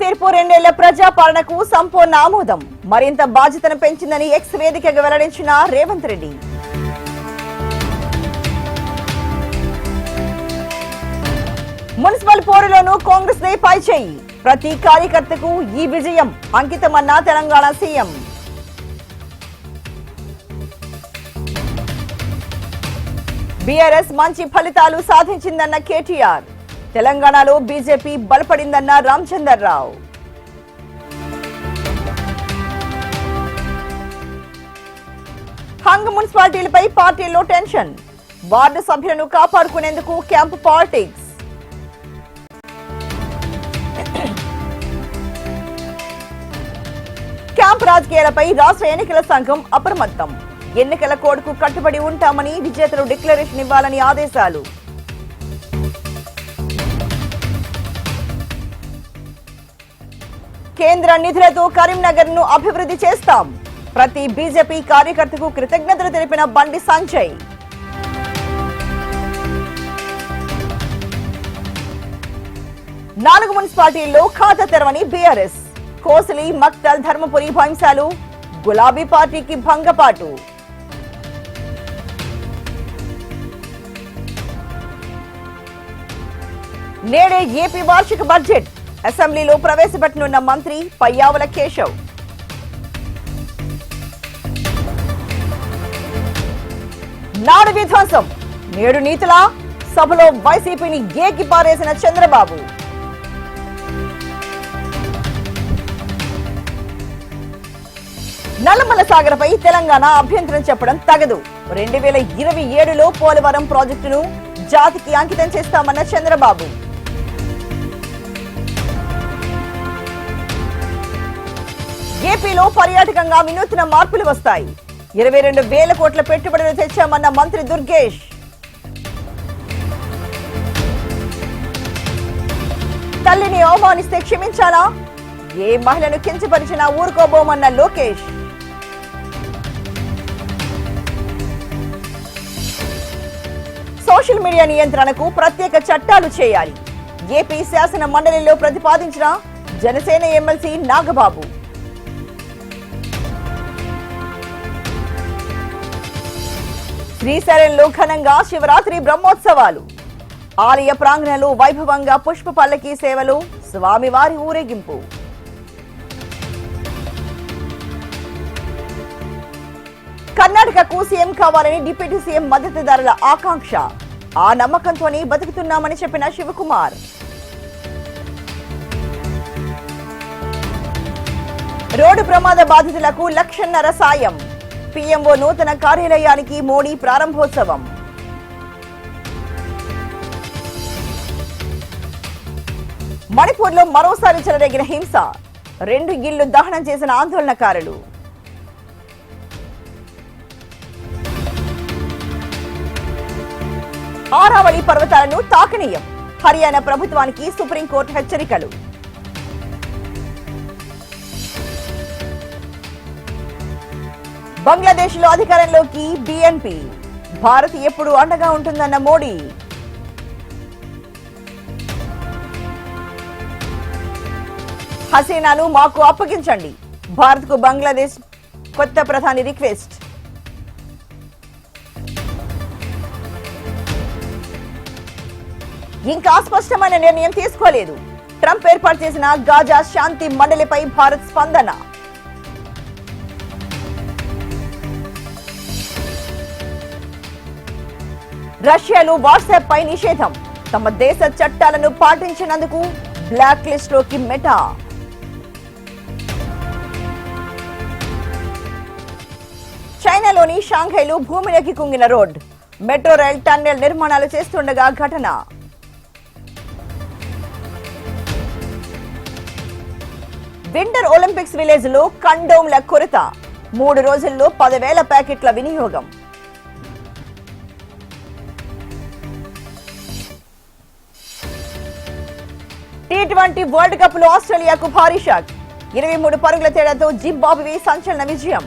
తీర్పు 2 ఏళ్ల ప్రజాపాలనకు సంపూర్ణ ఆమోదం. మరింత బాధ్యతను పెంచిందని ఎక్స్ వేదికగా వెల్లడించిన రేవంత్ రెడ్డి. మున్సిపల్ పోరులోనూ కాంగ్రెస్ దే పైచేయి. ప్రతి కార్యకర్తకు ఈ విజయం అంకితమన్న తెలంగాణ సీఎం. బీఆర్ఎస్ మంచి ఫలితాలు సాధించిందన్న కేటీఆర్. తెలంగాణలో బీజేపీ బలపడిందన్న రామచందర్రావు. హంగ్ మున్సిపాలిటీలపై పార్టీలో టెన్షన్. వార్డు సభ్యులను కాపాడుకునేందుకు క్యాంపు పాలిటిక్స్. క్యాంప్ రాజకీయాలపై రాష్ట్ర ఎన్నికల సంఘం అప్రమత్తం. ఎన్నికల కోడ్కు కట్టుబడి ఉంటామని విజేతలు డిక్లరేషన్ ఇవ్వాలని ఆదేశాలు. కేంద్ర నిధులతో కరీంనగర్ ను అభివృద్ధి చేస్తాం. ప్రతి బీజేపీ కార్యకర్తకు కృతజ్ఞతలు తెలిపిన బండి సంజయ్. నాలుగు మున్సిపాలిటీల్లో ఖాతా తెరవని బీఆర్ఎస్. కోసలి, మక్తల్, ధర్మపురి భైంసాలు. గులాబీ పార్టీకి భంగపాటు. నేడే ఏపీ వార్షిక బడ్జెట్. అసెంబ్లీలో ప్రవేశపెట్టనున్న మంత్రి పయ్యావుల కేశవ్. నాడు విధ్వంసం నేడు నీతులా? సభలో వైసీపీని ఏకి పారేసిన చంద్రబాబు. నల్లమల సాగర్పై తెలంగాణ అభ్యంతరం చెప్పడం తగదు. 2027లో పోలవరం ప్రాజెక్టును జాతికి అంకితం చేస్తామన్న చంద్రబాబు. ఏపీలో పర్యాటకంగా వినూత్న మార్పులు వస్తాయి. 22,000 కోట్ల పెట్టుబడులు తెచ్చామన్న మంత్రి దుర్గేష్. తల్లిని అవమానిస్తే క్షమించాలా? ఏ మహిళను కించపరిచినా ఊరుకోబోమన్న లోకేష్. సోషల్ మీడియా నియంత్రణకు ప్రత్యేక చట్టాలు చేయాలి. ఏపీ శాసన మండలిలో ప్రతిపాదించిన జనసేన ఎమ్మెల్సీ నాగబాబు. శ్రీశైలంలో ఘనంగా శివరాత్రి బ్రహ్మోత్సవాలు. ఆలయ ప్రాంగణంలో వైభవంగా పుష్ప పల్లకీ సేవలు, స్వామివారి ఊరేగింపు. కర్ణాటకకు సీఎం కావాలని డిప్యూటీ సీఎం మద్దతుదారుల ఆకాంక్ష. ఆ నమ్మకంతోనే బతుకుతున్నామని చెప్పిన శివకుమార్. రోడ్డు ప్రమాద బాధితులకు 1.5 లక్షల సాయం. పీఎంఓ నూతన కార్యాలయానికి మోడీ ప్రారంభోత్సవం. మణిపూర్లో మరోసారి చెలరేగిన హింస. 2 ఇళ్లు దహనం చేసిన ఆందోళనకారులు. ఆరావళి పర్వతాలను తాకనీయం. హర్యానా ప్రభుత్వానికి సుప్రీంకోర్టు హెచ్చరికలు. బంగ్లాదేశ్ లో అధికారంలోకి బీఎన్పీ. భారత్ ఎప్పుడు అండగా ఉంటుందన్న మోడీ. హసీనాను మాకు అప్పగించండి. భారత్ కు బంగ్లాదేశ్ కొత్త ప్రధాని రిక్వెస్ట్. ఇంకా స్పష్టమైన నిర్ణయం తీసుకోలేదు. ట్రంప్ ఏర్పాటు చేసిన గాజా శాంతి మండలిపై భారత్ స్పందన. రష్యాలో వాట్సాప్ పై నిషేధం. తమ దేశ చట్టాలను పాటించినందుకు బ్లాక్ లిస్ట్ లోకి మెటా. చైనాలోని షాంఘైలో భూమిలోకి కుంగిన రోడ్. మెట్రో రైల్ టన్నెల్ నిర్మాణాలు చేస్తుండగా ఘటన. వింటర్ ఒలింపిక్స్ విలేజ్ లో కండోమ్ల కొరత. 3 రోజుల్లో 10,000 ప్యాకెట్ల వినియోగం. T20 వరల్డ్ కప్ లో ఆస్ట్రేలియాకు భారీ షాక్. 23 పరుగుల తేడాతో జింబాబ్వే సంచలన విజయం.